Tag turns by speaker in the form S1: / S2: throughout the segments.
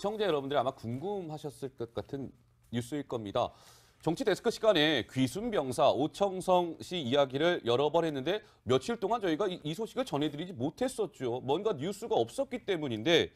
S1: 시청자 여러분들이 아마 궁금하셨을 것 같은 뉴스일 겁니다. 정치 데스크 시간에 귀순 병사 오청성 씨 이야기를 여러 번 했는데 며칠 동안 저희가 이 소식을 전해드리지 못했었죠. 뭔가 뉴스가 없었기 때문인데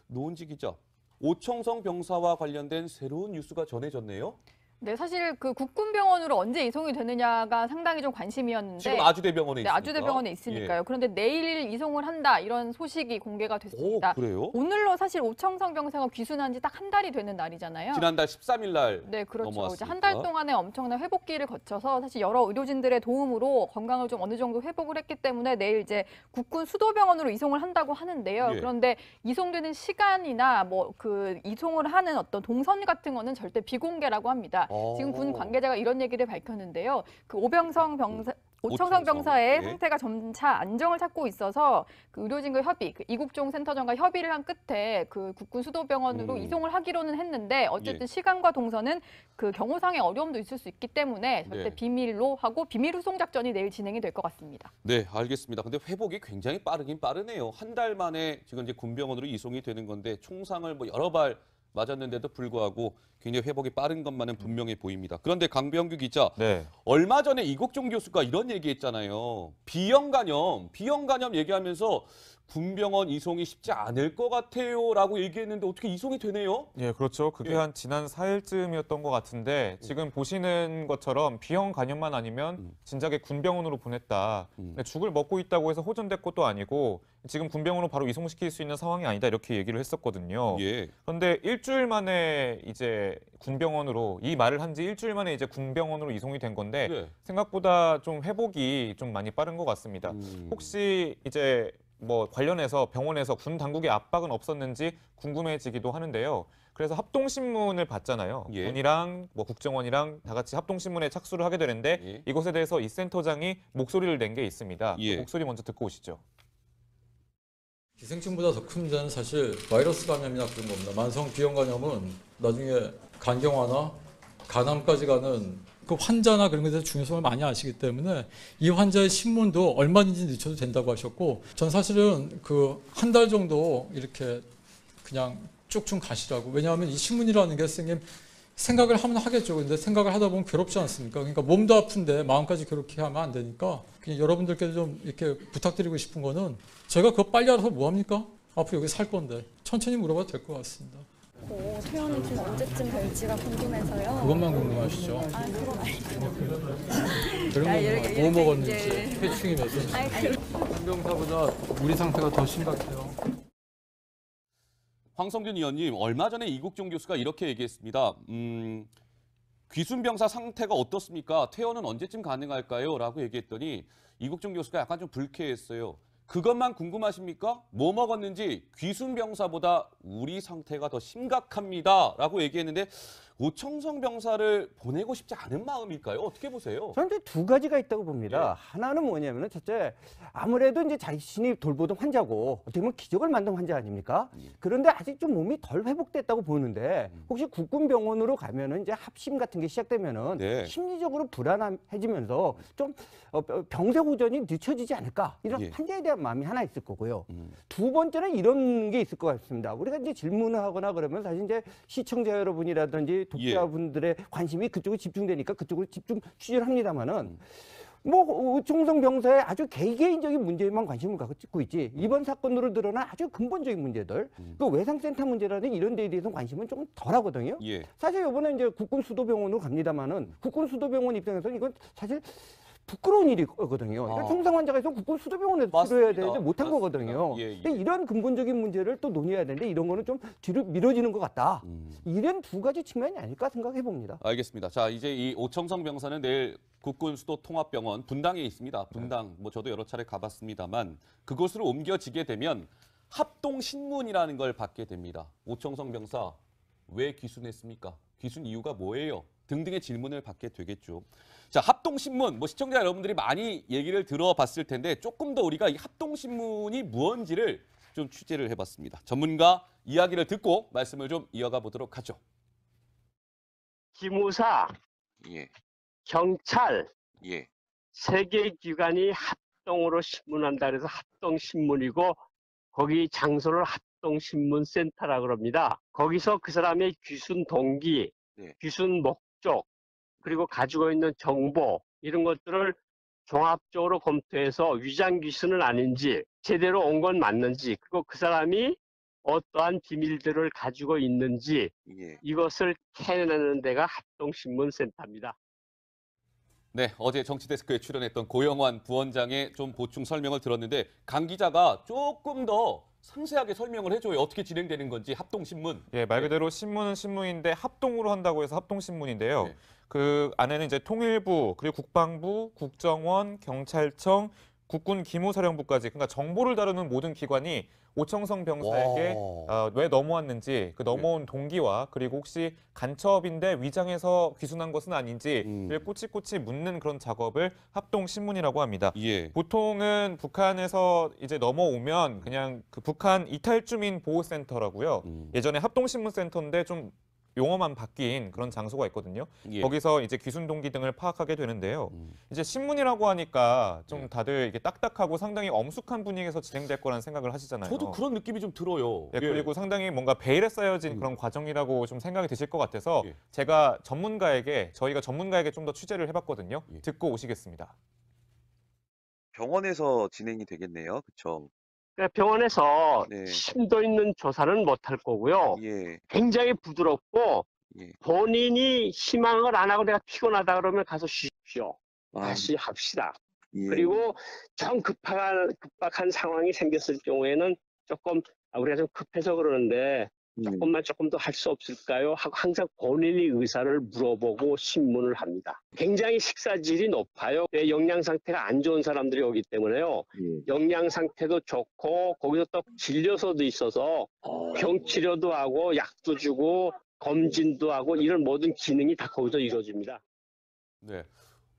S1: 노은지 기자, 오청성 병사와 관련된 새로운 뉴스가 전해졌네요.
S2: 네, 사실 그 국군병원으로 언제 이송이 되느냐가 상당히 좀 관심이었는데
S1: 지금 아주대병원에
S2: 네,
S1: 있으니까.
S2: 아주대병원에 있으니까요. 그런데 내일 이송을 한다 이런 소식이 공개가 됐습니다.
S1: 그래요?
S2: 오늘로 사실 오청성 병사가 귀순한 지 딱 한 달이 되는 날이잖아요.
S1: 지난달 13일 날
S2: 네, 그렇죠. 이제
S1: 넘어왔으니까.
S2: 한 달 동안의 엄청난 회복기를 거쳐서 사실 여러 의료진들의 도움으로 건강을 좀 어느 정도 회복을 했기 때문에 내일 이제 국군 수도병원으로 이송을 한다고 하는데요.
S1: 예.
S2: 그런데 이송되는 시간이나 뭐 그 이송을 하는 어떤 동선 같은 거는 절대 비공개라고 합니다. 지금 군 관계자가 이런 얘기를 밝혔는데요. 그 오청성 병사의
S1: 예.
S2: 상태가 점차 안정을 찾고 있어서 그 의료진과 협의, 그 이국종 센터장과 협의를 한 끝에 그 국군 수도병원으로 이송을 하기로는 했는데 어쨌든
S1: 예.
S2: 시간과 동선은 그 경호상의 어려움도 있을 수 있기 때문에 절대
S1: 네.
S2: 비밀로 하고 비밀 후송 작전이 내일 진행이 될 것 같습니다.
S1: 네, 알겠습니다. 근데 회복이 굉장히 빠르긴 빠르네요. 한 달 만에 지금 이제 군병원으로 이송이 되는 건데 총상을 뭐 여러 발 맞았는데도 불구하고 굉장히 회복이 빠른 것만은 분명해 보입니다. 그런데 강병규 기자,
S3: 네.
S1: 얼마 전에 이국종 교수가 이런 얘기했잖아요. 비형간염 얘기하면서 군병원 이송이 쉽지 않을 것 같아요라고 얘기했는데 어떻게 이송이 되네요?
S3: 예, 그렇죠. 그게
S1: 예.
S3: 한 지난 4일쯤이었던 것 같은데 지금 보시는 것처럼 비형 간염만 아니면 진작에 군병원으로 보냈다. 근데 죽을 먹고 있다고 해서 호전될 것도 아니고 지금 군병원으로 바로 이송시킬 수 있는 상황이 아니다 이렇게 얘기를 했었거든요.
S1: 예.
S3: 그런데 일주일 만에 이제 군병원으로 이 말을 한 지 일주일 만에 이제 군병원으로 이송이 된 건데
S1: 네.
S3: 생각보다 좀 회복이 좀 많이 빠른 것 같습니다. 혹시 이제 뭐 관련해서 병원에서 군 당국의 압박은 없었는지 궁금해지기도 하는데요. 그래서 합동신문을 봤잖아요.
S1: 예.
S3: 군이랑 뭐 국정원이랑 다 같이 합동신문에 착수를 하게 되는데
S1: 예.
S3: 이것에 대해서 이 센터장이 목소리를 낸 게 있습니다.
S1: 예.
S3: 그 목소리 먼저 듣고 오시죠.
S4: 기생충보다 더 큰 문제는 사실 바이러스 감염이나 그런 겁니다. 만성 비형 간염은 나중에 간경화나 간암까지 가는 그 환자나 그런 것에 대해서 중요성을 많이 아시기 때문에 이 환자의 신문도 얼마든지 늦춰도 된다고 하셨고 전 사실은 그 한 달 정도 이렇게 그냥 쭉쭉 가시라고. 왜냐하면 이 신문이라는 게 선생님 생각을 하면 하겠죠. 근데 생각을 하다 보면 괴롭지 않습니까? 그러니까 몸도 아픈데 마음까지 괴롭게 하면 안 되니까 그냥 여러분들께도 좀 이렇게 부탁드리고 싶은 거는 제가 그거 빨리 알아서 뭐 합니까? 앞으로 여기 살 건데 천천히 물어봐도 될 것 같습니다.
S5: 퇴원이 좀 언제쯤 될지가 궁금해서요.
S4: 그것만 궁금하시죠?
S5: 아, 그건 아니고.
S4: 그런 거 뭐 먹었는지, 회충이 몇 년. 한병사보다 우리 상태가 더 심각해요.
S1: 황성균 의원님, 얼마 전에 이국종 교수가 이렇게 얘기했습니다. 귀순 병사 상태가 어떻습니까? 퇴원은 언제쯤 가능할까요? 라고 얘기했더니 이국종 교수가 약간 좀 불쾌했어요. 그것만 궁금하십니까? 뭐 먹었는지 귀순 병사보다 우리 상태가 더 심각합니다. 라고 얘기했는데 오청성 병사를 보내고 싶지 않은 마음일까요? 어떻게 보세요?
S6: 저는 이제 두 가지가 있다고 봅니다.
S1: 예.
S6: 하나는 뭐냐면은 첫째, 아무래도 이제 자신이 돌보던 환자고 어떻게 보면 기적을 만든 환자 아닙니까? 그런데 아직 좀 몸이 덜 회복됐다고 보는데 혹시 국군병원으로 가면은 이제 합심 같은 게 시작되면은
S1: 네.
S6: 심리적으로 불안해지면서 좀 병세 호전이 늦춰지지 않을까 이런
S1: 예.
S6: 환자에 대한 마음이 하나 있을 거고요. 두 번째는 이런 게 있을 것 같습니다. 우리가 이제 질문을 하거나 그러면 사실 이제 시청자 여러분이라든지 독자분들의 관심이 그쪽으로 집중되니까 그쪽으로 집중 취재를 합니다만은 뭐 오청성 병사의 아주 개개인적인 문제에만 관심을 갖고 있지 이번 사건으로 드러난 아주 근본적인 문제들 그 외상센터 문제라는 이런 데에 대해서 관심은 좀 덜하거든요.
S1: 예.
S6: 사실 이번에 이제 국군 수도병원으로 갑니다만은 국군 수도병원 입장에서는 이건 사실 부끄러운 일이거든요. 그러니까 총상 환자가 있으면 국군 수도병원에서
S1: 맞습니다.
S6: 치료해야 되는데 못한
S1: 맞습니다.
S6: 거거든요.
S1: 예, 예.
S6: 근데 이런 근본적인 문제를 또 논의해야 되는데 이런 거는 좀 뒤로 미뤄지는 것 같다. 이런 두 가지 측면이 아닐까 생각해 봅니다.
S1: 알겠습니다. 자, 이제 이 오청성 병사는 내일 국군 수도 통합병원 분당에 있습니다. 분당 뭐 저도 여러 차례 가봤습니다만 그곳으로 옮겨지게 되면 합동 신문이라는 걸 받게 됩니다. 오청성 병사 왜 귀순했습니까? 귀순 이유가 뭐예요? 등등의 질문을 받게 되겠죠. 자, 합동신문, 뭐 시청자 여러분들이 많이 얘기를 들어봤을 텐데 조금 더 우리가 이 합동신문이 무언지를 좀 취재를 해봤습니다. 전문가 이야기를 듣고 말씀을 좀 이어가 보도록 하죠.
S7: 기무사,
S1: 예,
S7: 경찰,
S1: 예,
S7: 세 개의 기관이 합동으로 신문한다 그래서 합동신문이고 거기 장소를 합동신문센터라 그럽니다. 거기서 그 사람의 귀순 동기,
S8: 네.
S7: 귀순 목적, 그리고 가지고 있는 정보 이런 것들을 종합적으로 검토해서 위장 귀순은 아닌지 제대로 온 건 맞는지 그리고 그 사람이 어떠한 비밀들을 가지고 있는지
S8: 예.
S7: 이것을 캐내는 데가 합동신문센터입니다.
S1: 네, 어제 정치데스크에 출연했던 고영환 부원장의 좀 보충 설명을 들었는데 강 기자가 조금 더 상세하게 설명을 해줘요. 어떻게 진행되는 건지 합동신문.
S3: 예, 말 그대로 신문은 신문인데 합동으로 한다고 해서 합동신문인데요.
S1: 네.
S3: 그 안에는 이제 통일부, 그리고 국방부, 국정원, 경찰청, 국군 기무사령부까지 그러니까 정보를 다루는 모든 기관이 오청성 병사에게 왜 넘어왔는지 그 넘어온 동기와 그리고 혹시 간첩인데 위장해서 귀순한 것은 아닌지를 꼬치꼬치 묻는 그런 작업을 합동신문이라고 합니다.
S1: 예.
S3: 보통은 북한에서 이제 넘어오면 그냥 그 북한 이탈주민 보호센터라고요. 예전에 합동신문센터인데 좀 용어만 바뀐 그런 장소가 있거든요.
S1: 예.
S3: 거기서 이제 귀순 동기 등을 파악하게 되는데요. 이제 신문이라고 하니까 좀 다들 이게 딱딱하고 상당히 엄숙한 분위기에서 진행될 거라는 생각을 하시잖아요.
S1: 저도 그런 느낌이 좀 들어요.
S3: 예, 그리고 상당히 뭔가 베일에 쌓여진 그런 과정이라고 좀 생각이 드실 것 같아서
S1: 예.
S3: 제가 저희가 전문가에게 좀 더 취재를 해봤거든요.
S1: 예.
S3: 듣고 오시겠습니다.
S8: 병원에서 진행이 되겠네요. 그렇죠?
S7: 그러니까 병원에서
S8: 네.
S7: 심도 있는 조사는 못할 거고요.
S8: 예.
S7: 굉장히 부드럽고
S8: 예.
S7: 본인이 희망을 안 하고 내가 피곤하다 그러면 가서 쉬십시오. 다시 합시다.
S8: 예.
S7: 그리고 좀 급박한 상황이 생겼을 경우에는 조금 우리가 좀 급해서 그러는데 조금 더 할 수 없을까요? 하고 항상 본인의 의사를 물어보고 신문을 합니다. 굉장히 식사질이 높아요. 영양 상태가 안 좋은 사람들이 오기 때문에요. 영양 상태도 좋고 거기서 또 진료소도 있어서 병 치료도 하고 약도 주고 검진도 하고 이런 모든 기능이 다 거기서 이루어집니다.
S1: 네.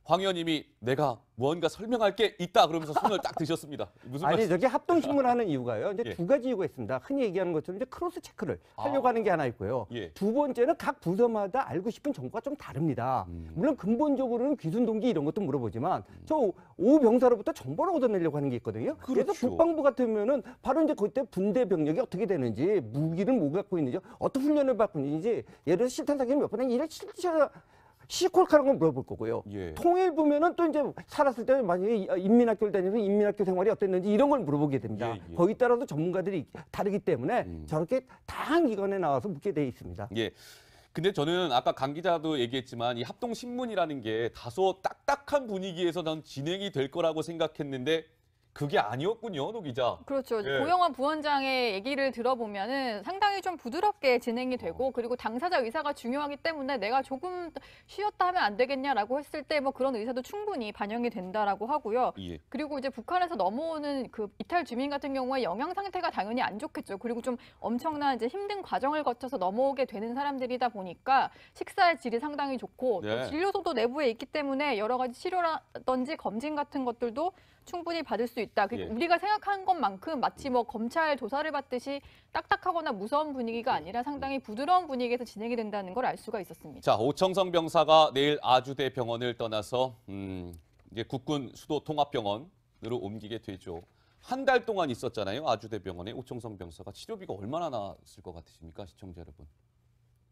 S1: 황 의원님이 내가 뭔가 설명할 게 있다 그러면서 손을 딱 드셨습니다. 무슨
S6: 아니
S1: 말씀?
S6: 저게 합동신문 하는 이유가요. 이제
S1: 예.
S6: 두 가지 이유가 있습니다. 흔히 얘기하는 것처럼 이제 크로스 체크를 하려고 하는 게 하나 있고요.
S1: 예.
S6: 두 번째는 각 부서마다 알고 싶은 정보가 좀 다릅니다. 물론 근본적으로는 귀순 동기 이런 것도 물어보지만 저 오 병사로부터 정보를 얻어내려고 하는 게 있거든요. 그래서
S1: 그렇죠.
S6: 국방부 같으면은 바로 이제 그때 분대 병력이 어떻게 되는지 무기를 뭐 갖고 있는지 어떤 훈련을 받고 있는지 예를 들어서 실탄 사격이 몇 번에 이를 시콜카라는 걸 물어볼 거고요.
S1: 예.
S6: 통일부면은 또 이제 살았을 때 만약에 인민학교를 다니면서 인민학교 생활이 어땠는지 이런 걸 물어보게 됩니다.
S1: 예, 예.
S6: 거기에 따라서 전문가들이 다르기 때문에 저렇게 다양한 기관에 나와서 묻게 돼 있습니다.
S1: 예. 근데 저는 아까 강 기자도 얘기했지만 이 합동신문이라는 게 다소 딱딱한 분위기에서 난 진행이 될 거라고 생각했는데 그게 아니었군요, 노 기자.
S2: 그렇죠.
S1: 예.
S2: 고영환 부원장의 얘기를 들어보면은 상당히 좀 부드럽게 진행이 되고 그리고 당사자 의사가 중요하기 때문에 내가 조금 쉬었다 하면 안 되겠냐라고 했을 때 뭐 그런 의사도 충분히 반영이 된다라고 하고요.
S1: 예.
S2: 그리고 이제 북한에서 넘어오는 그 이탈 주민 같은 경우에 영양 상태가 당연히 안 좋겠죠. 그리고 좀 엄청난 이제 힘든 과정을 거쳐서 넘어오게 되는 사람들이다 보니까 식사의 질이 상당히 좋고
S1: 네.
S2: 또 진료소도 내부에 있기 때문에 여러 가지 치료라든지 검진 같은 것들도 충분히 받을 수 있다.
S1: 예.
S2: 우리가 생각한 것만큼 마치 뭐 검찰 조사를 받듯이 딱딱하거나 무서운 분위기가 아니라 상당히 부드러운 분위기에서 진행이 된다는 걸 알 수가 있었습니다.
S1: 자, 오청성 병사가 내일 아주대 병원을 떠나서 이제 국군 수도 통합병원으로 옮기게 되죠. 한 달 동안 있었잖아요. 아주대 병원에 오청성 병사가 치료비가 얼마나 나왔을 것 같으십니까, 시청자 여러분?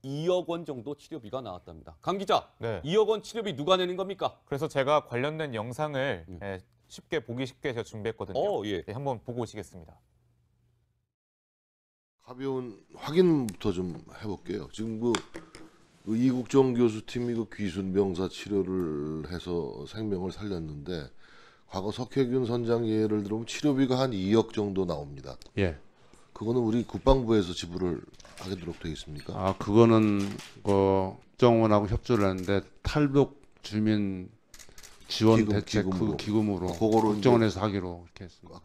S1: 2억 원 정도 치료비가 나왔답니다. 강 기자,
S3: 네.
S1: 2억 원 치료비 누가 내는 겁니까?
S3: 그래서 제가 관련된 영상을 보기 쉽게 제가 준비했거든요.
S1: 예.
S3: 네, 한번 보고 오시겠습니다.
S9: 가벼운 확인부터 좀 해볼게요. 지금 이국정 교수팀이 귀순 병사 치료를 해서 생명을 살렸는데 과거 석혜균 선장 예를 들면 치료비가 한 2억 정도 나옵니다.
S10: 예.
S9: 그거는 우리 국방부에서 지불을 하도록 되어 있습니까?
S10: 아, 그거는 국정원하고 협조를 하는데 탈북 주민 지원
S9: 기금,
S10: 대책
S9: 기금으로.
S10: 그 기금으로
S9: 그거로
S10: 국정원에서 하기로 이렇게 했습니다.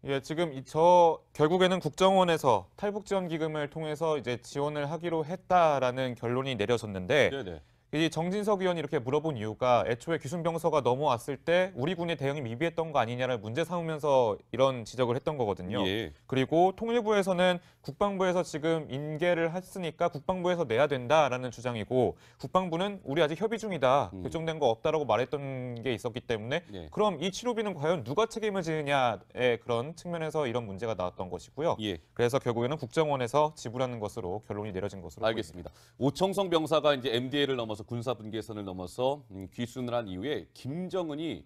S3: 예, 지금 결국에는 국정원에서 탈북 지원 기금을 통해서 이제 지원을 하기로 했다라는 결론이 내려졌는데
S1: 네네.
S3: 이 정진석 의원이 이렇게 물어본 이유가 애초에 귀순병서가 넘어왔을 때 우리 군의 대응이 미비했던 거 아니냐를 문제 삼으면서 이런 지적을 했던 거거든요.
S1: 예.
S3: 그리고 통일부에서는 국방부에서 지금 인계를 했으니까 국방부에서 내야 된다라는 주장이고 국방부는 우리 아직 협의 중이다. 결정된 거 없다라고 말했던 게 있었기 때문에
S1: 예.
S3: 그럼 이 치료비는 과연 누가 책임을 지느냐의 그런 측면에서 이런 문제가 나왔던 것이고요.
S1: 예.
S3: 그래서 결국에는 국정원에서 지불하는 것으로 결론이 내려진 것으로
S1: 알겠습니다. 오청성 병사가 이제 MDL을 넘어서 군사 분계선을 넘어서 귀순을 한 이후에 김정은이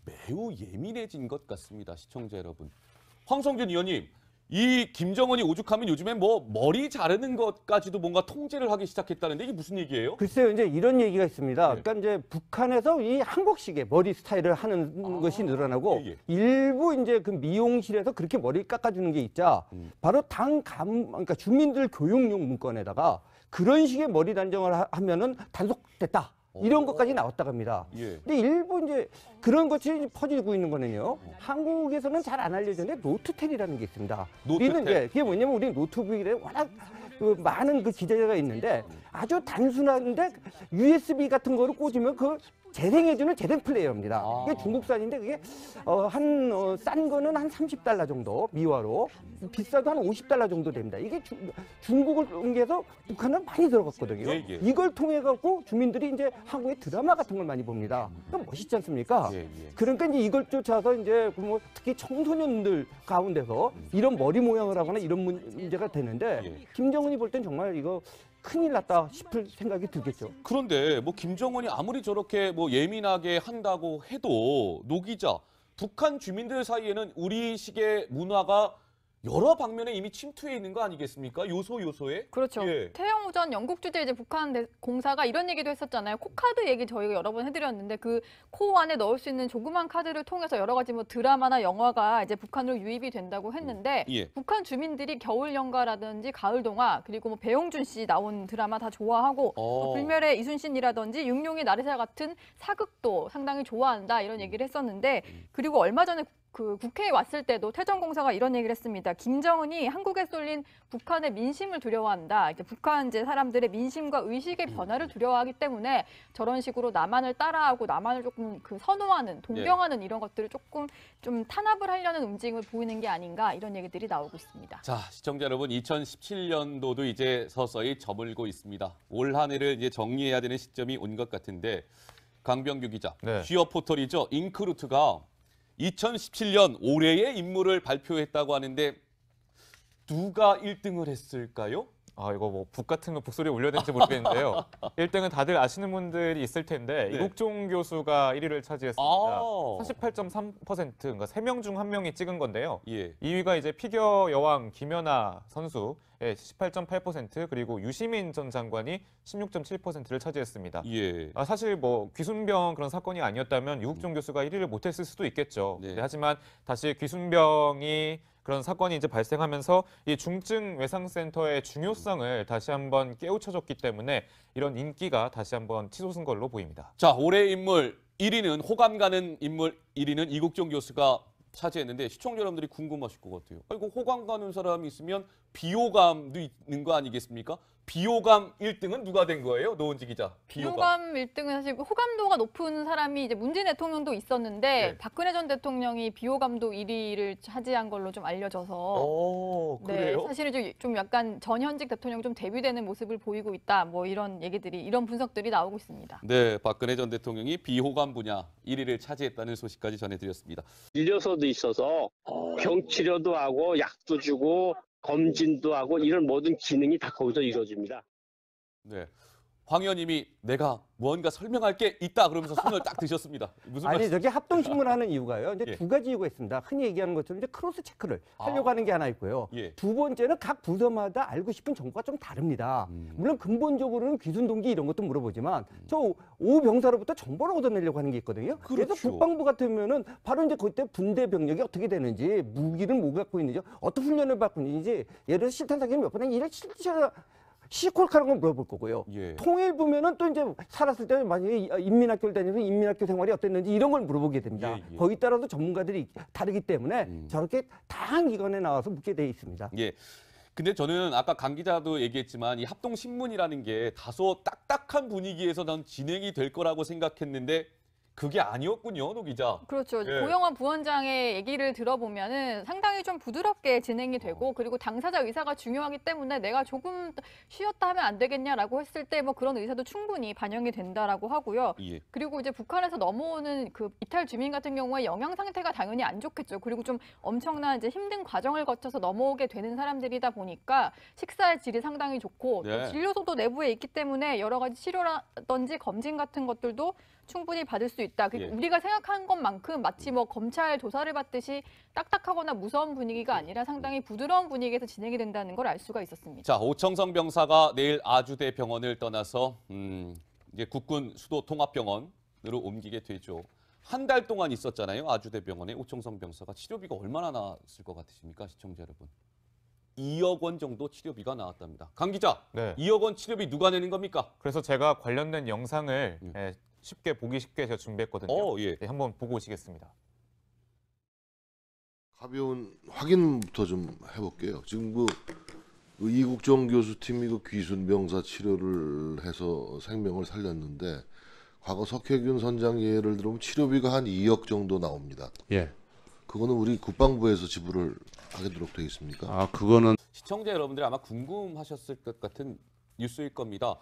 S1: 매우 예민해진 것 같습니다. 시청자 여러분. 황성균 의원님, 이 김정은이 오죽하면 요즘에 뭐 머리 자르는 것까지도 뭔가 통제를 하기 시작했다는데 이게 무슨 얘기예요?
S6: 글쎄요, 이제 이런 얘기가 있습니다.
S1: 예.
S6: 그러니까 이제 북한에서 이 한국식의 머리 스타일을 하는 것이 늘어나고
S1: 예, 예.
S6: 일부 이제 그 미용실에서 그렇게 머리를 깎아주는 게 있자 바로 그러니까 주민들 교육용 문건에다가 그런 식의 머리 단정을 하면은 단속됐다. 이런 것까지 나왔다고 합니다.
S1: 예.
S6: 근데 일부 이제 그런 것이 퍼지고 있는 거는요. 한국에서는 잘 안 알려졌는데 노트텔이라는 게 있습니다. 우리는
S1: 노트텔.
S6: 이제 그게 뭐냐면 우리 노트북에 워낙 그 많은 그 기재가 있는데 아주 단순한데 USB 같은 거를 꽂으면 그 재생해주는 재생 플레이어입니다. 이게 중국산인데 그게 싼 거는 한 30달러 정도 미화로 비싸도 한 50달러 정도 됩니다. 이게 중국을 통해서 북한은 많이 들어갔거든요.
S1: 예, 예.
S6: 이걸 통해 갖고 주민들이 이제 한국의 드라마 같은 걸 많이 봅니다. 그럼 멋있지 않습니까?
S1: 예, 예.
S6: 그러니까 이제 이걸 쫓아서 이제 뭐 특히 청소년들 가운데서 이런 머리 모양을 하거나 이런 문제가 되는데
S1: 예.
S6: 김정은이 볼 땐 정말 이거 큰일 났다 싶을 생각이 들겠죠.
S1: 그런데 뭐 김정은이 아무리 저렇게 뭐 예민하게 한다고 해도 노 기자, 북한 주민들 사이에는 우리식의 문화가 여러 방면에 이미 침투해 있는 거 아니겠습니까? 요소에?
S2: 그렇죠.
S1: 예.
S2: 태영 오전 영국 주재 이제 북한 공사가 이런 얘기도 했었잖아요. 코카드 얘기 저희가 여러 번 해드렸는데 그 코 안에 넣을 수 있는 조그만 카드를 통해서 여러 가지 뭐 드라마나 영화가 이제 북한으로 유입이 된다고 했는데
S1: 예.
S2: 북한 주민들이 겨울 연가라든지 가을 동화 그리고 뭐 배용준 씨 나온 드라마 다 좋아하고 뭐 불멸의 이순신이라든지 육룡의 나르샤 같은 사극도 상당히 좋아한다 이런 얘기를 했었는데 그리고 얼마 전에 그 국회에 왔을 때도 태정공사가 이런 얘기를 했습니다. 김정은이 한국에 쏠린 북한의 민심을 두려워한다. 이제 북한 이제 사람들의 민심과 의식의 변화를 두려워하기 때문에 저런 식으로 남한을 따라하고 남한을 조금 그 선호하는, 동경하는 이런 것들을 조금 좀 탄압을 하려는 움직임을 보이는 게 아닌가 이런 얘기들이 나오고 있습니다.
S1: 자, 시청자 여러분, 2017년도도 이제 서서히 저물고 있습니다. 올 한 해를 이제 정리해야 되는 시점이 온 것 같은데 강병규 기자,
S3: 네.
S1: 취업 포털이죠. 잉크루트가 2017년 올해의 인물을 발표했다고 하는데 누가 1등을 했을까요?
S3: 이거 뭐 북 같은 거 북소리 올려야 되는지 모르겠는데요. 1등은 다들 아시는 분들이 있을 텐데
S1: 네.
S3: 이국종 교수가 1위를 차지했습니다. 48.3% 그러니까 3명 중 1명이 찍은 건데요.
S1: 예.
S3: 2위가 이제 피겨 여왕 김연아 선수 18.8% 그리고 유시민 전 장관이 16.7%를 차지했습니다.
S1: 예.
S3: 사실 뭐 귀순병 그런 사건이 아니었다면 이국종 교수가 1위를 못했을 수도 있겠죠.
S1: 네.
S3: 네, 하지만 다시 귀순병이 그런 사건이 이제 발생하면서 이 중증 외상센터의 중요성을 다시 한번 깨우쳐줬기 때문에 이런 인기가 다시 한번 치솟은 걸로 보입니다.
S1: 자, 올해의 인물 1위는 호감 가는 인물 1위는 이국종 교수가 차지했는데 시청자 여러분들이 궁금하실 것 같아요. 이거 호감 가는 사람이 있으면 비호감도 있는 거 아니겠습니까? 비호감 1등은 누가 된 거예요? 노은지 기자.
S2: 비호감 1등은 사실 호감도가 높은 사람이 이제 문재인 대통령도 있었는데
S1: 네.
S2: 박근혜 전 대통령이 비호감도 1위를 차지한 걸로 좀 알려져서
S1: 그래요?
S2: 네, 사실은 좀 약간 전현직 대통령 좀 대비되는 모습을 보이고 있다. 뭐 이런 얘기들이 이런 분석들이 나오고 있습니다.
S1: 네, 박근혜 전 대통령이 비호감 분야 1위를 차지했다는 소식까지 전해드렸습니다.
S7: 진료소도 있어서 병 치료도 하고 약도 주고 검진도 하고 이런 모든 기능이 다 거기서 이루어집니다.
S1: 네, 황 의원님이 내가 무언가 설명할 게 있다 그러면서 손을 딱 드셨습니다. 무슨
S6: 아니
S1: 말씀?
S6: 저게 합동신문하는 이유가요. 이제
S1: 예.
S6: 두 가지 이유가 있습니다. 흔히 얘기하는 것처럼 이제 크로스 체크를 하려고 하는 게 하나 있고요.
S1: 예.
S6: 두 번째는 각 부서마다 알고 싶은 정보가 좀 다릅니다. 물론 근본적으로는 귀순 동기 이런 것도 물어보지만 저 오 병사로부터 정보를 얻어내려고 하는 게 있거든요. 그래서
S1: 그렇죠.
S6: 국방부 같으면은 바로 이제 그때 분대 병력이 어떻게 되는지 무기를 뭐 갖고 있는지 어떤 훈련을 받고 있는지 예를 들어 실탄 사격을 몇 번 했는지 이를 실제 시콜카라는 걸 물어볼 거고요.
S1: 예.
S6: 통일부면은 또 이제 살았을 때 만약에 인민학교를 다니면서 인민학교 생활이 어땠는지 이런 걸 물어보게 됩니다.
S1: 예, 예.
S6: 거기에 따라서 전문가들이 다르기 때문에 저렇게 다양한 기관에 나와서 묻게 돼 있습니다.
S1: 예. 근데 저는 아까 강 기자도 얘기했지만 이 합동신문이라는 게 다소 딱딱한 분위기에서 난 진행이 될 거라고 생각했는데 그게 아니었군요, 노 기자.
S2: 그렇죠.
S1: 예.
S2: 고영환 부원장의 얘기를 들어보면은 상당히 좀 부드럽게 진행이 되고 그리고 당사자 의사가 중요하기 때문에 내가 조금 쉬었다 하면 안 되겠냐라고 했을 때 뭐 그런 의사도 충분히 반영이 된다라고 하고요.
S1: 예.
S2: 그리고 이제 북한에서 넘어오는 그 이탈 주민 같은 경우에 영양 상태가 당연히 안 좋겠죠. 그리고 좀 엄청난 이제 힘든 과정을 거쳐서 넘어오게 되는 사람들이다 보니까 식사의 질이 상당히 좋고
S1: 네.
S2: 또 진료소도 내부에 있기 때문에 여러 가지 치료라든지 검진 같은 것들도 충분히 받을 수 있다.
S1: 예.
S2: 우리가 생각한 것만큼 마치 뭐 검찰 조사를 받듯이 딱딱하거나 무서운 분위기가 아니라 상당히 부드러운 분위기에서 진행이 된다는 걸 알 수가 있었습니다.
S1: 자, 오청성 병사가 내일 아주대 병원을 떠나서 이제 국군 수도 통합병원으로 옮기게 되죠. 한 달 동안 있었잖아요. 아주대 병원에 오청성 병사가 치료비가 얼마나 나왔을 것 같으십니까, 시청자 여러분? 2억 원 정도 치료비가 나왔답니다. 강 기자,
S3: 네.
S1: 2억 원 치료비 누가 내는 겁니까?
S3: 그래서 제가 관련된 영상을 쉽게 보기 쉽게 제가 준비했거든요.
S1: 예.
S3: 네, 한번 보고 오시겠습니다.
S9: 가벼운 확인부터 좀 해볼게요. 지금 그 이국정 교수팀이 그 귀순 병사 치료를 해서 생명을 살렸는데 과거 석혜균 선장 예를 들면 치료비가 한 2억 정도 나옵니다.
S10: 예.
S9: 그거는 우리 국방부에서 지불을 하도록 되어 있습니까?
S10: 아, 그거는
S1: 시청자 여러분들이 아마 궁금하셨을 것 같은 뉴스일 겁니다.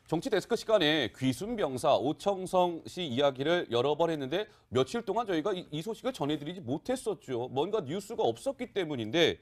S1: 정치 데스크 시간에 귀순 병사 오청성 씨 이야기를 여러 번 했는데 며칠 동안 저희가 이 소식을 전해드리지 못했었죠. 뭔가 뉴스가 없었기 때문인데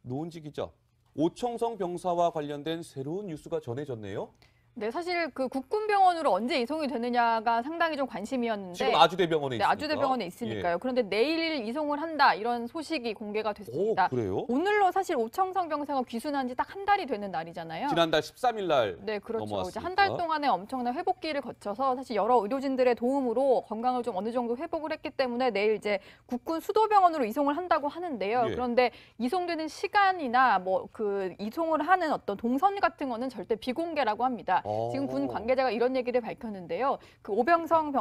S1: 노은지 기자, 오청성 병사와 관련된 새로운 뉴스가 전해졌네요.
S2: 네, 사실 그 국군병원으로 언제 이송이 되느냐가 상당히 좀 관심이었는데
S1: 지금 아주대병원에
S2: 네,
S1: 있으니까.
S2: 아주대병원에 있으니까요. 그런데 내일 이송을 한다 이런 소식이 공개가 됐습니다.
S1: 그래요?
S2: 오늘로 사실 오청성 병사가 귀순한 지 딱 한 달이 되는 날이잖아요.
S1: 지난달 13일 날
S2: 네, 그렇죠. 이제
S1: 넘어왔으니까.
S2: 한 달 동안의 엄청난 회복기를 거쳐서 사실 여러 의료진들의 도움으로 건강을 좀 어느 정도 회복을 했기 때문에 내일 이제 국군 수도병원으로 이송을 한다고 하는데요.
S1: 예.
S2: 그런데 이송되는 시간이나 뭐 그 이송을 하는 어떤 동선 같은 거는 절대 비공개라고 합니다. 지금 군 관계자가 이런 얘기를 밝혔는데요. 그 오청성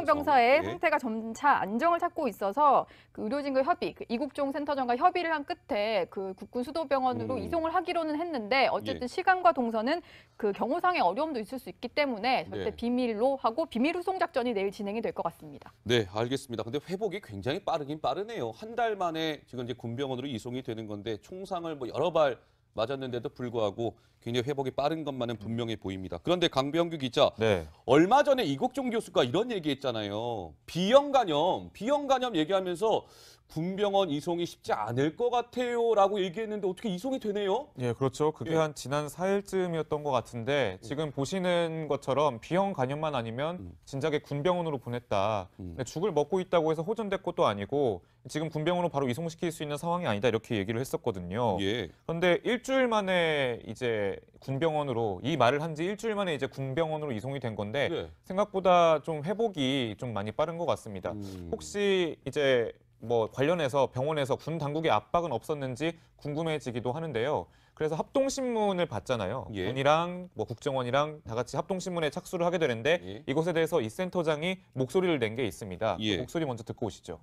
S2: 병사의
S1: 예.
S2: 상태가 점차 안정을 찾고 있어서 그 의료진과 협의, 그 이국종 센터장과 협의를 한 끝에 그 국군 수도병원으로 이송을 하기로는 했는데 어쨌든
S1: 예.
S2: 시간과 동선은 그 경호상의 어려움도 있을 수 있기 때문에 절대
S1: 네.
S2: 비밀로 하고 비밀 후송 작전이 내일 진행이 될 것 같습니다.
S1: 네, 알겠습니다. 근데 회복이 굉장히 빠르긴 빠르네요. 한 달 만에 지금 이제 군병원으로 이송이 되는 건데 총상을 뭐 여러 발 맞았는데도 불구하고 굉장히 회복이 빠른 것만은 분명해 보입니다. 그런데 강병규 기자,
S3: 네.
S1: 얼마 전에 이국종 교수가 이런 얘기했잖아요. 비형간염 얘기하면서 군병원 이송이 쉽지 않을 것 같아요라고 얘기했는데 어떻게 이송이 되네요?
S3: 예, 그렇죠. 그게
S1: 예.
S3: 한 지난 4일쯤이었던 것 같은데 지금 보시는 것처럼 비형 간염만 아니면 진작에 군병원으로 보냈다. 근데 죽을 먹고 있다고 해서 호전될 것도 아니고 지금 군병원으로 바로 이송시킬 수 있는 상황이 아니다 이렇게 얘기를 했었거든요.
S1: 예.
S3: 그런데 일주일 만에 이제 군병원으로 이 말을 한 지 일주일 만에 이제 군병원으로 이송이 된 건데
S1: 예.
S3: 생각보다 좀 회복이 좀 많이 빠른 것 같습니다. 혹시 이제 뭐 관련해서 병원에서 군 당국의 압박은 없었는지 궁금해지기도 하는데요. 그래서 합동신문을 봤잖아요.
S1: 예.
S3: 군이랑 뭐 국정원이랑 다 같이 합동신문에 착수를 하게 되는데
S1: 예.
S3: 이것에 대해서 이 센터장이 목소리를 낸 게 있습니다.
S1: 예.
S3: 그 목소리 먼저 듣고 오시죠.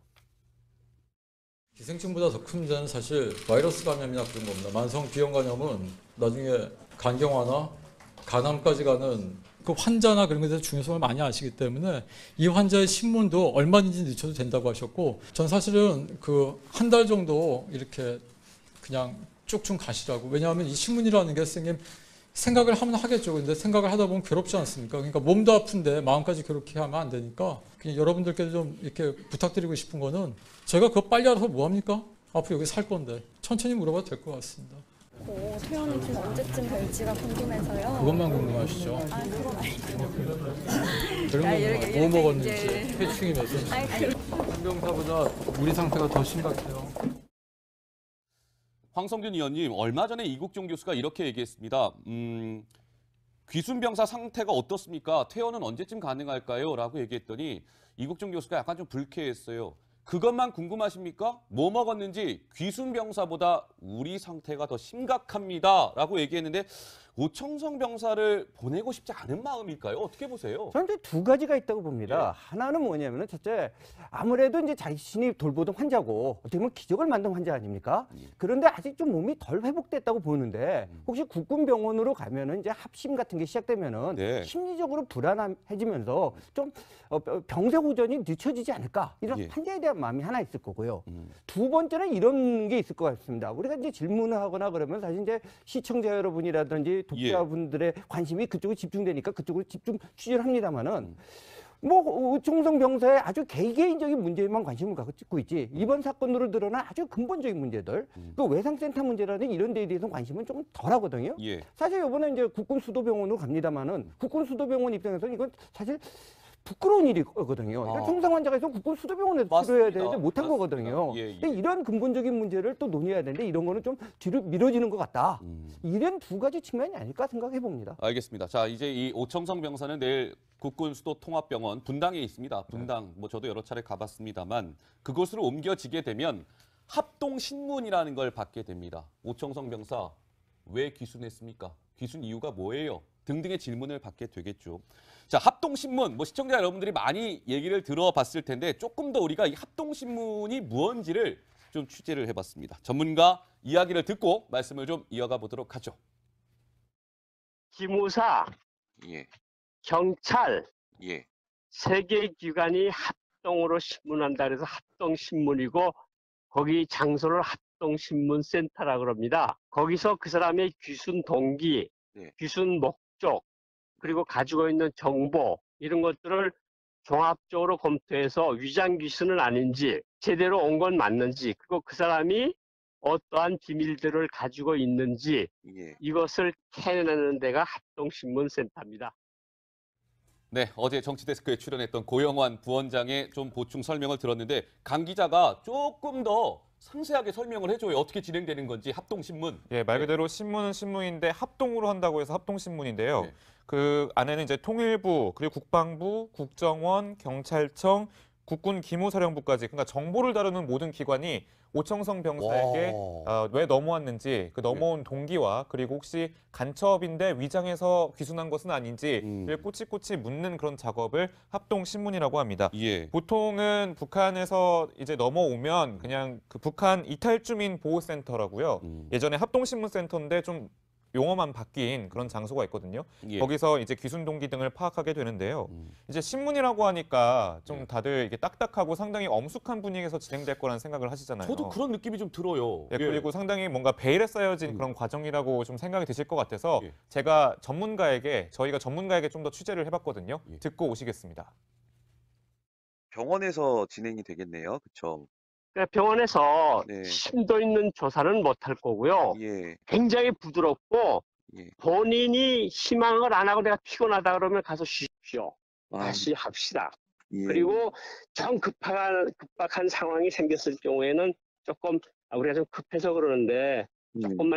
S4: 기생충보다 더 큰 문제는 사실 바이러스 감염이나 그런 겁니다. 만성 비형 간염은 나중에 간경화나 간암까지 가는 그 환자나 그런 것에 대해서 중요성을 많이 아시기 때문에 이 환자의 신문도 얼마든지 늦춰도 된다고 하셨고 전 사실은 그 한 달 정도 이렇게 그냥 쭉쭉 가시라고. 왜냐하면 이 신문이라는 게 선생님 생각을 하면 하겠죠. 근데 생각을 하다 보면 괴롭지 않습니까? 그러니까 몸도 아픈데 마음까지 그렇게 하면 안 되니까 그냥 여러분들께도 좀 이렇게 부탁드리고 싶은 거는 제가 그거 빨리 알아서 뭐 합니까? 앞으로 여기 살 건데 천천히 물어봐도 될 것 같습니다.
S5: 퇴원은 좀 언제쯤 될지가 궁금해서요.
S4: 그것만 궁금하시죠?
S5: 아, 그건 아니고.
S4: 그런 거 뭐 먹었는지, 해충이 몇 번.
S11: 병사보다 우리 상태가 더 심각해요.
S1: 황성균 의원님, 얼마 전에 이국종 교수가 이렇게 얘기했습니다. 귀순 병사 상태가 어떻습니까? 퇴원은 언제쯤 가능할까요? 라고 얘기했더니 이국종 교수가 약간 좀 불쾌했어요. 그것만 궁금하십니까? 뭐 먹었는지 귀순 병사보다 우리 상태가 더 심각합니다라고 얘기했는데 오청성 병사를 보내고 싶지 않은 마음일까요? 어떻게 보세요?
S6: 저는 이제 두 가지가 있다고 봅니다. 하나는 뭐냐면은 첫째, 아무래도 이제 자신이 돌보던 환자고 어떻게 보면 기적을 만든 환자 아닙니까? 그런데 아직 좀 몸이 덜 회복됐다고 보는데 혹시 국군병원으로 가면은 이제 합심 같은 게 시작되면은 심리적으로 불안해지면서 좀 병세 호전이 늦춰지지 않을까 이런 환자에 대한 마음이 하나 있을 거고요. 두 번째는 이런 게 있을 것 같습니다. 우리가 이제 질문을 하거나 그러면 사실 이제 시청자 여러분이라든지 독자분들의 관심이 그쪽으로 집중되니까 그쪽으로 집중 취재를 합니다만은 뭐 오청성 병사의 아주 개개인적인 문제에만 관심을 갖고 있지 이번 사건으로 드러난 아주 근본적인 문제들 그 외상센터 문제라든 이런 데에 대해서 관심은 조금 덜하거든요. 사실 이번에 이제 국군수도병원으로 갑니다만은 국군수도병원 입장에서는 이건 사실 부끄러운 일이거든요. 그러니까 총상 환자가 있으면 국군수도병원에서 치료해야 되는데 못한 거거든요. 근데 이런 근본적인 문제를 또 논의해야 되는데 이런 거는 좀 뒤로 미뤄지는 것 같다. 이런 두 가지 측면이 아닐까 생각해 봅니다.
S1: 알겠습니다. 자, 이제 이 오청성 병사는 내일 국군수도통합병원 분당에 있습니다. 분당, 뭐 저도 여러 차례 가봤습니다만 그곳으로 옮겨지게 되면 합동신문이라는 걸 받게 됩니다. 오청성 병사 왜 귀순했습니까? 귀순 이유가 뭐예요? 등등의 질문을 받게 되겠죠. 자, 합동신문, 뭐 시청자 여러분들이 많이 얘기를 들어봤을 텐데 조금 더 우리가 이 합동신문이 무언지를 좀 취재를 해봤습니다. 전문가 이야기를 듣고 말씀을 좀 이어가 보도록 하죠.
S7: 기무사, 경찰, 세 개의 기관이 합동으로 신문한다 그래서 합동신문이고 거기 장소를 합동신문센터라 그럽니다. 거기서 그 사람의 귀순 동기, 귀순 목적, 그리고 가지고 있는 정보 이런 것들을 종합적으로 검토해서 위장 귀순은 아닌지 제대로 온 건 맞는지 그리고 그 사람이 어떠한 비밀들을 가지고 있는지 이것을 캐내는 데가 합동신문센터입니다.
S1: 네, 어제 정치데스크에 출연했던 고영환 부원장의 좀 보충 설명을 들었는데 강 기자가 조금 더 상세하게 설명을 해줘요. 어떻게 진행되는 건지 합동신문.
S3: 말 그대로 신문은 신문인데 합동으로 한다고 해서 합동신문인데요. 그 안에는 이제 통일부, 그리고 국방부, 국정원, 경찰청, 국군 기무사령부까지 그러니까 정보를 다루는 모든 기관이 오청성 병사에게 왜 넘어왔는지 그 넘어온 동기와 그리고 혹시 간첩인데 위장해서 귀순한 것은 아닌지를 꼬치꼬치 묻는 그런 작업을 합동신문이라고 합니다. 보통은 북한에서 이제 넘어오면 그냥 그 북한 이탈주민 보호센터라고요. 예전에 합동신문센터인데 좀 용어만 바뀐 그런 장소가 있거든요. 거기서 이제 귀순 동기 등을 파악하게 되는데요. 이제 신문이라고 하니까 좀 다들 이게 딱딱하고 상당히 엄숙한 분위기에서 진행될 거라는 생각을 하시잖아요.
S1: 저도 그런 느낌이 좀 들어요.
S3: 그리고 상당히 뭔가 베일에 쌓여진 그런 과정이라고 좀 생각이 드실 것 같아서 제가 저희가 전문가에게 좀 더 취재를 해봤거든요. 듣고 오시겠습니다.
S8: 병원에서 진행이 되겠네요. 그렇죠?
S7: 병원에서 심도 있는 조사는 못할 거고요. 굉장히 부드럽고 본인이 희망을 안 하고 내가 피곤하다 그러면 가서 쉬십시오. 다시 합시다. 그리고 좀 급박한 상황이 생겼을 경우에는 조금 우리가 좀 급해서 그러는데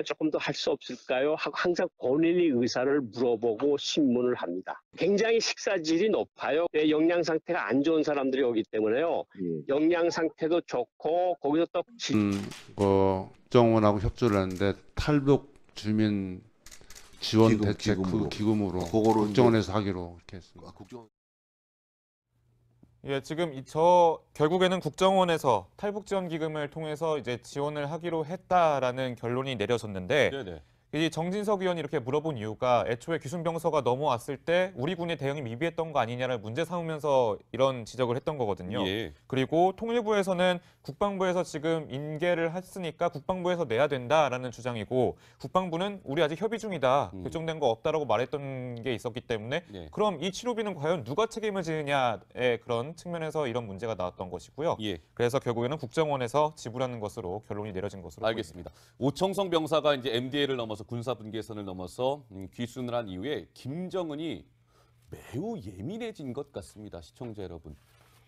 S7: 조금 더 할 수 없을까요? 하고 항상 본인의 의사를 물어보고 신문을 합니다. 굉장히 식사질이 높아요. 영양 상태가 안 좋은 사람들이 오기 때문에요. 영양 상태도 좋고 거기서 또
S10: 국정원하고 협조를 하는데 탈북 주민 지원 대책 기금으로 국정원에서 하기로 이렇게 했습니다.
S3: 지금 결국에는 국정원에서 탈북 지원 기금을 통해서 이제 지원을 하기로 했다라는 결론이 내려졌는데 이 정진석 의원이 이렇게 물어본 이유가 애초에 귀순 병사가 넘어왔을 때 우리 군의 대응이 미비했던 거 아니냐를 문제 삼으면서 이런 지적을 했던 거거든요. 그리고 통일부에서는 국방부에서 지금 인계를 했으니까 국방부에서 내야 된다라는 주장이고 국방부는 우리 아직 협의 중이다. 결정된 거 없다라고 말했던 게 있었기 때문에 그럼 이 치료비는 과연 누가 책임을 지느냐의 그런 측면에서 이런 문제가 나왔던 것이고요. 그래서 결국에는 국정원에서 지불하는 것으로 결론이 내려진 것으로
S1: 알겠습니다. 오청성 병사가 이제 MDL을 넘어서 군사 분계선을 넘어서 귀순을 한 이후에 김정은이 매우 예민해진 것 같습니다. 시청자 여러분.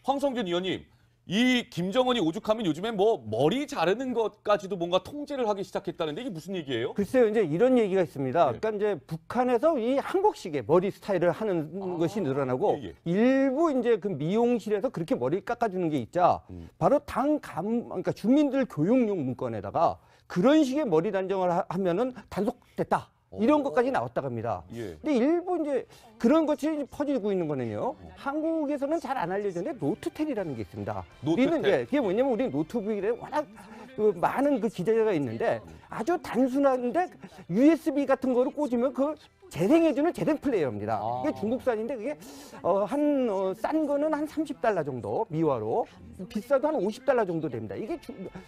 S1: 황성준 의원님, 이 김정은이 오죽하면 요즘엔 뭐 머리 자르는 것까지도 뭔가 통제를 하기 시작했다는데 이게 무슨 얘기예요?
S6: 글쎄요, 이제 이런 얘기가 있습니다.
S1: 네.
S6: 그러니까 이제 북한에서 이 한국식의 머리 스타일을 하는 것이 늘어나고
S1: 예, 예.
S6: 일부 이제 그 미용실에서 그렇게 머리를 깎아주는 게 있자 바로 그러니까 주민들 교육용 문건에다가 그런 식의 머리 단정을 하면은 단속됐다. 이런 것까지 나왔다고 합니다.
S1: 예.
S6: 근데 일부 이제 그런 것이 퍼지고 있는 거는요. 한국에서는 잘 안 알려졌는데 노트텔이라는 게 있습니다.
S1: 노트텔.
S6: 우리는 이제 그게 뭐냐면 우리 노트북에 워낙 그 많은 그 기재가 있는데 아주 단순한데 USB 같은 거를 꽂으면 그 재생해주는 재생 플레이어입니다. 이게 중국산인데 그게 싼 거는 한 30달러 정도 미화로 비싸도 한 50달러 정도 됩니다. 이게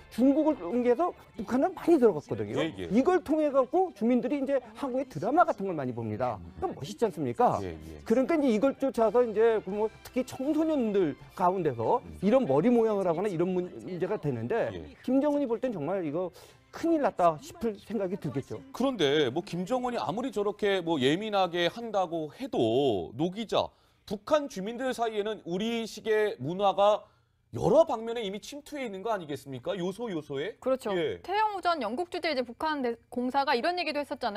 S6: 중국을 옮겨서 북한은 많이 들어갔거든요.
S1: 예, 예.
S6: 이걸 통해 갖고 주민들이 이제 한국의 드라마 같은 걸 많이 봅니다. 그럼 멋있지 않습니까?
S1: 예, 예.
S6: 그러니까 이제 이걸 쫓아서 이제 뭐 특히 청소년들 가운데서 이런 머리 모양을 하거나 이런 문제가 되는데
S1: 예.
S6: 김정은이 볼 땐 정말 이거 큰일 났다 싶을 생각이 들겠죠.
S1: 그런데 뭐 김정은이 아무리 저렇게 뭐 예민하게 한다고 해도 노 기자, 북한 주민들 사이에는 우리식의 문화가 여러 방면에 이미 침투해 있는 거 아니겠습니까? 요소에?
S2: 그렇죠.
S1: 예.
S2: 태영호 전 영국 주재 이제 북한 공사가 이런 얘기도 했었잖아요.